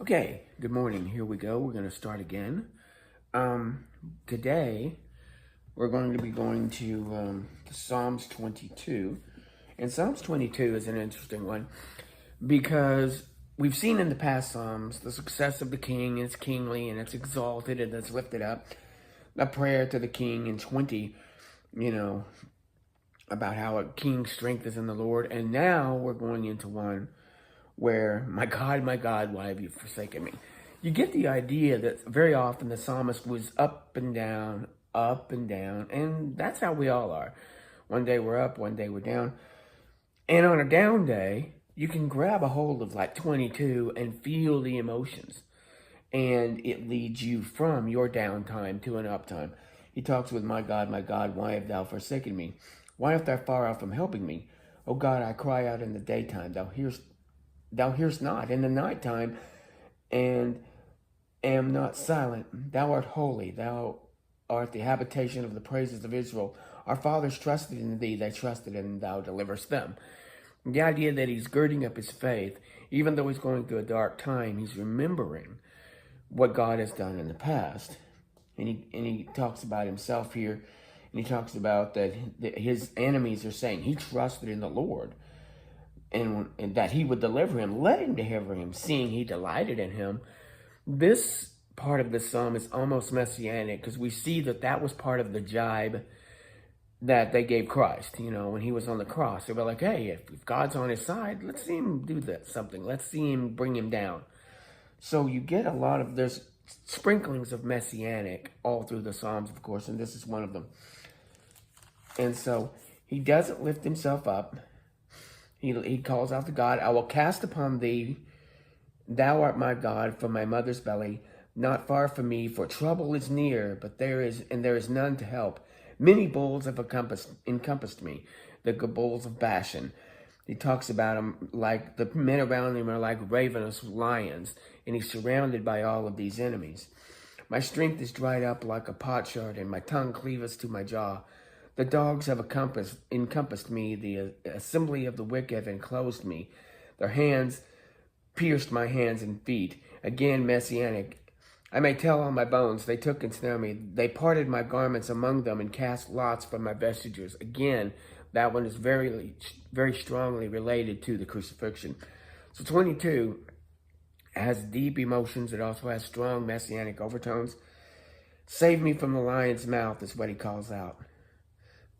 Okay, good morning. Here we go. We're going to start again. Today, we're going to be going to Psalms 22. And Psalms 22 is an interesting one because we've seen in the past Psalms the success of the king, and it's kingly, and it's exalted, and it's lifted up. A prayer to the king in 20, you know, about how a king's strength is in the Lord. And now we're going into one where, my God, why have you forsaken me? You get the idea that very often the psalmist was up and down, and that's how we all are. One day we're up, one day we're down. And on a down day, you can grab a hold of like 22 and feel the emotions. And it leads you from your downtime to an uptime. He talks with, my God, why have thou forsaken me? Why art thou far off from helping me? O God, I cry out in the daytime. Thou hearest not in the nighttime, and am not silent. Thou art holy. Thou art the habitation of the praises of Israel. Our fathers trusted in thee. They trusted, and thou deliverest them. The idea that he's girding up his faith, even though he's going through a dark time, he's remembering what God has done in the past. And he talks about himself here, and he talks about that his enemies are saying he trusted in the Lord. And that he would deliver him, let him deliver him, seeing he delighted in him. This part of the psalm is almost messianic because we see that was part of the jibe that they gave Christ. You know, when he was on the cross, they were like, hey, if God's on his side, let's see him do something. Let's see him bring him down. So you get there's sprinklings of messianic all through the Psalms, of course, and this is one of them. And so he doesn't lift himself up. He calls out to God, I will cast upon thee. Thou art my God from my mother's belly, not far from me, for trouble is near, but there is none to help. Many bulls have encompassed me, the bulls of Bashan. He talks about him like the men around him are like ravenous lions, and he's surrounded by all of these enemies. My strength is dried up like a potsherd, and my tongue cleaveth to my jaw. The dogs have encompassed me. The assembly of the wicked have enclosed me. Their hands pierced my hands and feet. Again, messianic. I may tell all my bones. They took and snare me. They parted my garments among them and cast lots for my vestiges. Again, that one is very, very strongly related to the crucifixion. So 22 has deep emotions. It also has strong messianic overtones. Save me from the lion's mouth is what he calls out.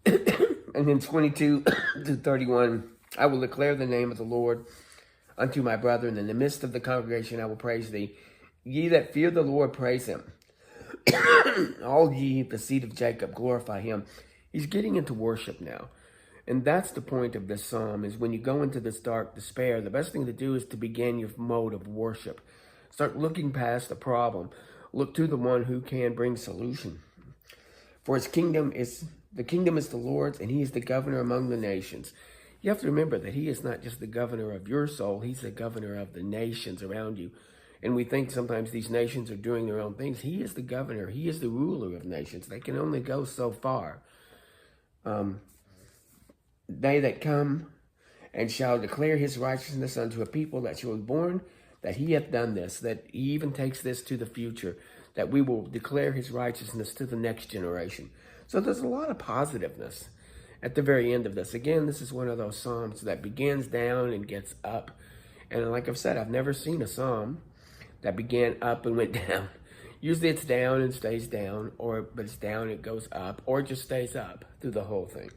And then 22 to 31, I will declare the name of the Lord unto my brethren. In the midst of the congregation I will praise thee. Ye that fear the Lord, praise him. All ye, the seed of Jacob, glorify him. He's getting into worship now. And that's the point of this psalm, is when you go into this dark despair, the best thing to do is to begin your mode of worship. Start looking past the problem. Look to the one who can bring solution. For the kingdom is the Lord's, and he is the governor among the nations. You have to remember that he is not just the governor of your soul, he's the governor of the nations around you. And we think sometimes these nations are doing their own things. He is the governor. He is the ruler of nations. They can only go so far. They that come and shall declare his righteousness unto a people that shall be born, that he hath done this, that he even takes this to the future, that we will declare his righteousness to the next generation. So there's a lot of positiveness at the very end of this. Again, this is one of those psalms that begins down and gets up. And like I've said, I've never seen a psalm that began up and went down. Usually it's down and stays down, but it's down and it goes up, or it just stays up through the whole thing.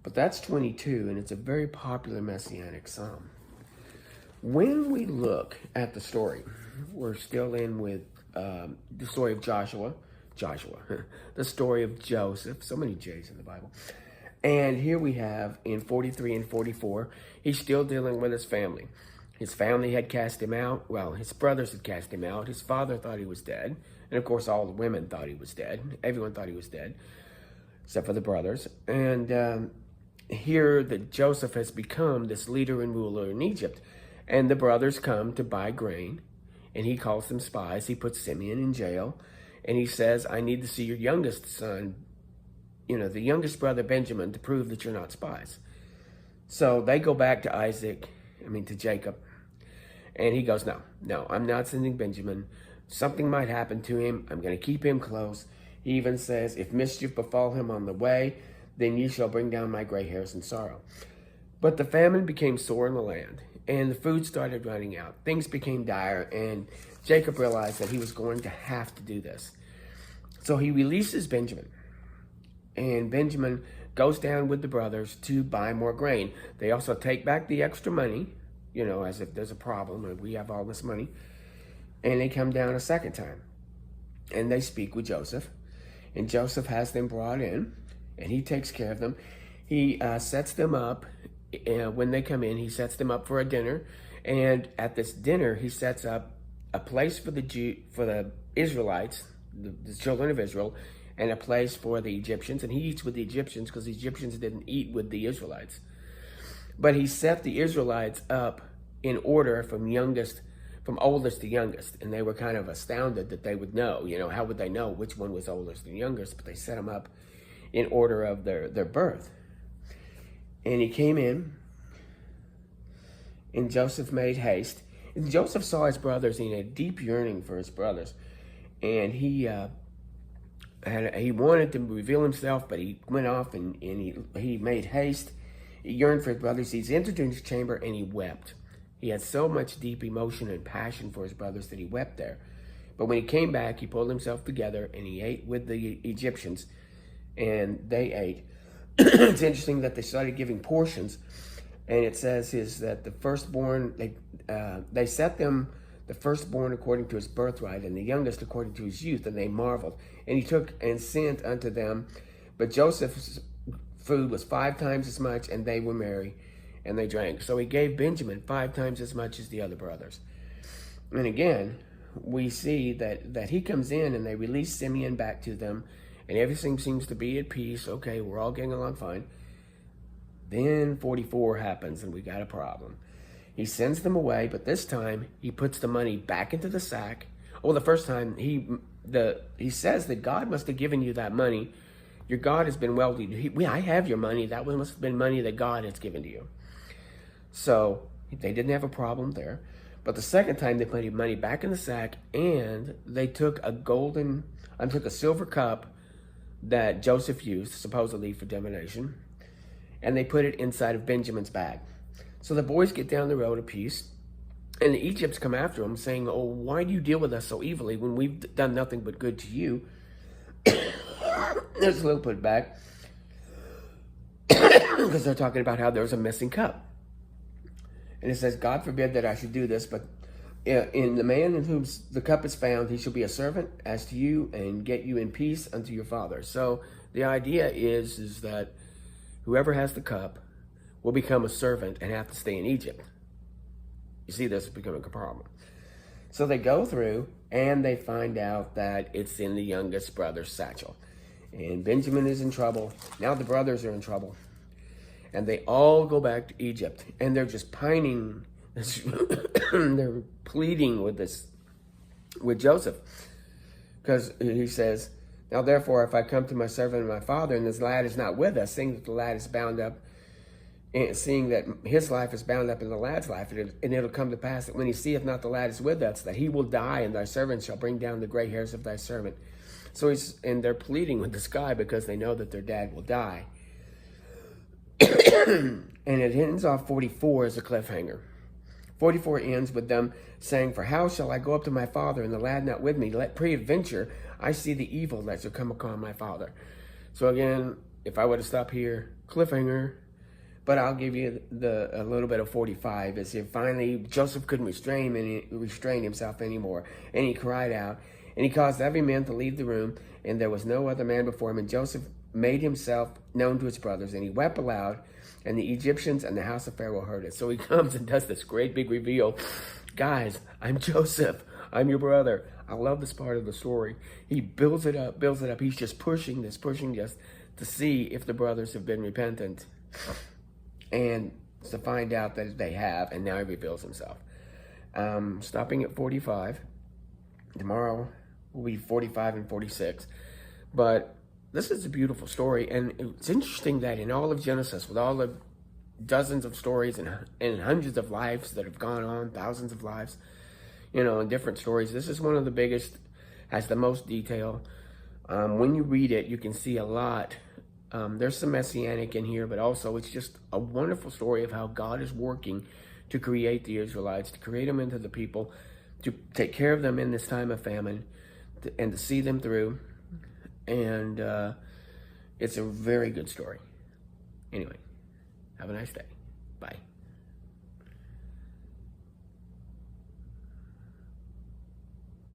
But that's 22, and it's a very popular messianic psalm. When we look at the story, we're still in with the story of Joshua, the story of Joseph, so many J's in the Bible. And here we have in 43 and 44, he's still dealing with his family. His family had cast him out. Well, his brothers had cast him out. His father thought he was dead. And of course, all the women thought he was dead. Everyone thought he was dead, except for the brothers. And here that Joseph has become this leader and ruler in Egypt. And the brothers come to buy grain, and he calls them spies. He puts Simeon in jail, and he says, I need to see your youngest son, the youngest brother Benjamin, to prove that you're not spies. So they go back to Jacob, And he goes, no, I'm not sending Benjamin. Something might happen to him. I'm going to keep him close. He even says, if mischief befall him on the way, then ye shall bring down my gray hairs in sorrow. But the famine became sore in the land, and the food started running out. Things became dire, and Jacob realized that he was going to have to do this. So he releases Benjamin, and Benjamin goes down with the brothers to buy more grain. They also take back the extra money, as if there's a problem and we have all this money. And they come down a second time, and they speak with Joseph, and Joseph has them brought in, and he takes care of them. He sets them up. When they come in, he sets them up for a dinner, and at this dinner, he sets up a place for the Israelites, the children of Israel, and a place for the Egyptians. And he eats with the Egyptians because the Egyptians didn't eat with the Israelites. But he set the Israelites up in order from oldest to youngest, and they were kind of astounded that they would know. How would they know which one was oldest and youngest? But they set them up in order of their birth. And he came in, and Joseph made haste. And Joseph saw his brothers in a deep yearning for his brothers, and he wanted to reveal himself, but he went off and he made haste. He yearned for his brothers. He's entered into his chamber, and he wept. He had so much deep emotion and passion for his brothers that he wept there. But when he came back, he pulled himself together, and he ate with the Egyptians, and they ate. It's interesting that they started giving portions, and it says that the firstborn, they set them the firstborn according to his birthright, and the youngest according to his youth, and they marveled. And he took and sent unto them, but Joseph's food was 5 times as much, and they were merry, and they drank. So he gave Benjamin 5 times as much as the other brothers. And again, we see that he comes in, and they release Simeon back to them, and everything seems to be at peace. Okay, we're all getting along fine. Then 44 happens, and we got a problem. He sends them away, but this time he puts the money back into the sack. Well, the first time he says that God must have given you that money. Your God has been well to you. I have your money. That must have been money that God has given to you. So they didn't have a problem there. But the second time they put money back in the sack, and they took a silver cup that Joseph used, supposedly for divination, and they put it inside of Benjamin's bag. So the boys get down the road a piece, and the Egypts come after them, saying, oh, why do you deal with us so evilly when we've done nothing but good to you? There's a little put back, because they're talking about how there's a missing cup. And it says, God forbid that I should do this, but in the man in whom the cup is found, he shall be a servant as to you, and get you in peace unto your father. So the idea is that whoever has the cup will become a servant and have to stay in Egypt. You see, this is becoming a problem. So they go through, and they find out that it's in the youngest brother's satchel. And Benjamin is in trouble. Now the brothers are in trouble. And they all go back to Egypt, and they're just pining. They're pleading with Joseph, because he says, now therefore, if I come to my servant and my father, and this lad is not with us, seeing that the lad is bound up, and seeing that his life is bound up in the lad's life, and it'll come to pass that when he seeth not the lad is with us, that he will die, and thy servant shall bring down the gray hairs of thy servant. So and they're pleading with this guy because they know that their dad will die. And it ends off 44 as a cliffhanger. 44 ends with them saying, for how shall I go up to my father, and the lad not with me? Let peradventure I see the evil that shall come upon my father. So again, if I were to stop here, cliffhanger, but I'll give you a little bit of 45. As if finally Joseph couldn't restrain himself anymore, and he cried out, and he caused every man to leave the room, and there was no other man before him. And Joseph made himself known to his brothers, and he wept aloud, and the Egyptians and the house of Pharaoh heard it. So he comes and does this great big reveal. Guys, I'm Joseph. I'm your brother. I love this part of the story. He builds it up. He's just pushing just to see if the brothers have been repentant, and to find out that they have, and now he reveals himself. Stopping at 45. Tomorrow will be 45 and 46. But this is a beautiful story, and it's interesting that in all of Genesis, with all the dozens of stories and hundreds of lives that have gone on, thousands of lives, and different stories. This is one of the biggest, has the most detail. When you read it, you can see a lot. There's some messianic in here, but also it's just a wonderful story of how God is working to create the Israelites, to create them into the people, to take care of them in this time of famine, and to see them through. And it's a very good story. Anyway, have a nice day. Bye.